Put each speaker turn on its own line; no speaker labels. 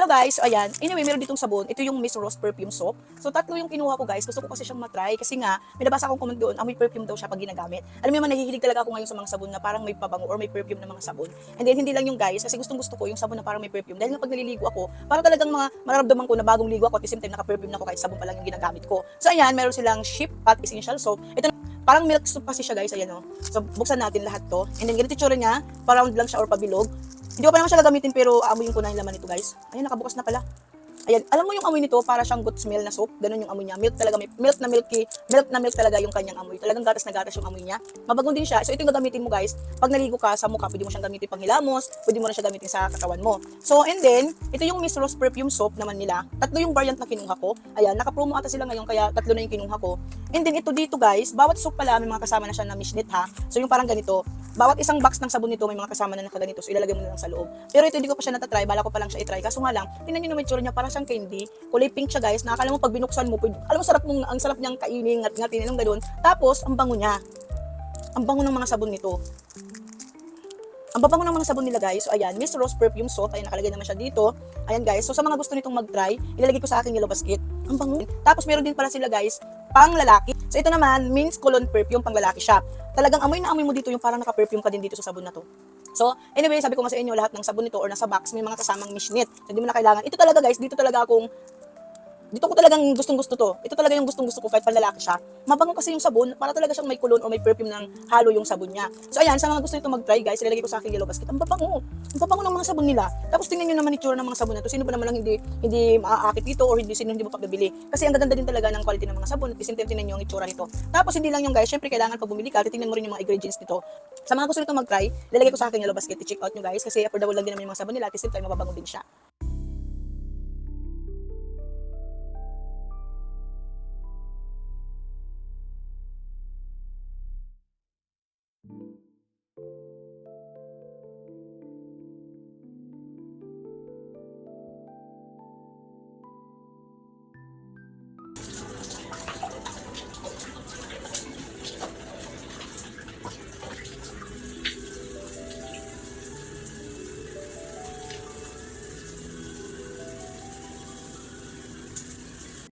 Hello guys, so ayan. Anyway, meron ditong sabon. Ito yung Miss Rose Perfume Soap. So tatlo yung kinuha ko guys. Gusto ko kasi siyang matry kasi nga, may nabasa akong comment doon, amoy perfume daw siya pag ginagamit. Alam mo naman, nahihilig talaga ako ngayon sa mga sabon na parang may pabango or may perfume na mga sabon. And then hindi lang yung guys, kasi gustong gusto ko yung sabon na parang may perfume. Dahil nga pag naliligo ako, parang talagang mararamdaman ko na bagong ligo ako at the same time naka-perfume na ako kahit sabon pa lang yung ginagamit ko. So ayan, meron silang Ship at Essential Soap. Ito parang milk soap kasi siya guys, ayan o. So buksan natin lahat to. And then ganito itsura niya, pa-round lang siya or pabilog. Hindi ko pa naman siya gagamitin pero amoyin ko na yung laman nito guys. Ayan, nakabukas na pala. Ayan, alam mo yung amoy nito, para siyang good smell na soap. Ganun yung amoy niya. Milk talaga, may milk na milk talaga yung kanyang amoy. Talagang gatas na gatas yung amoy niya. Mabango din siya. So ito yung gagamitin mo guys. Pag naligo ka sa mukha, pwede mo siyang gamitin pang hilamos, pwede mo na siya gamitin sa katawan mo. So and then, ito yung Miss Rose Perfume Soap naman nila. Tatlo yung variant na kinuha ko. Ayan, naka-promo ata sila ngayon kaya tatlo na yung kinuha ko. And then ito dito guys, bawat soap pala may mga kasama na siya na mishnit ha. So yung parang ganito. Bawat isang box ng sabon nito may mga kasama na nakaganito. So ilalagay mo na lang sa loob. Pero ito hindi ko pa siya natatry, bala ko pa lang siya i-try. Kaso nga lang, tingnan niyo naman itsura niya, para siyang candy. Kulay pink siya guys. Nakakala mo pag binuksan mo, alam mo ang sarap niyang kainin, ngat-ngatin ng ganoon. Tapos ang bango niya. Ang bango ng mga sabon nito. Ang babango ng mga sabon nila guys. So ayan, Miss Rose Perfume Soap. Ayan, nakalagay naman siya dito. Ayan guys. So sa mga gusto nitong mag-try, ilalagay ko sa aking yellow basket. Ang bango. Tapos meron din pala sila guys, pang lalaki. So ito naman, Min's Cologne Perfume, pang lalaki siya. Talagang amoy na amoy mo dito yung parang naka-perfume ka din dito sa sabon na to. So, anyway, sabi ko nga sa inyo, lahat ng sabon nito or nasa box, may mga kasamang mishnit. So, hindi mo na kailangan. Ito talaga guys, dito ko talagang gustong-gusto to. Ito talaga yung gustong-gusto ko kahit panlalaki siya. Mabango kasi yung sabon, para talaga siyang may kulon o may perfume ng halo yung sabon niya. So ayan, sa mga gusto nito mag-try guys, ilalagay ko sa aking yellow basket. Ang babango. Ang babango ng mga sabon nila. Tapos tingnan niyo naman itsura ng mga sabon na to. Sino ba naman ang hindi maaakit dito or sino hindi mo pagbibili? Kasi ang gaganda din talaga ng quality ng mga sabon. At the same time, tingnan niyo ang itsura nito. Tapos hindi lang yung guys, syempre kailangan pag bumili ka, titingnan mo rin yung mga ingredients nito. Sa mga gusto nito mag-try, ilalagay ko sa aking yellow basket. I-check out nyo guys kasi affordable lang din naman yung mga sabon nila. At the same time, mababango din siya.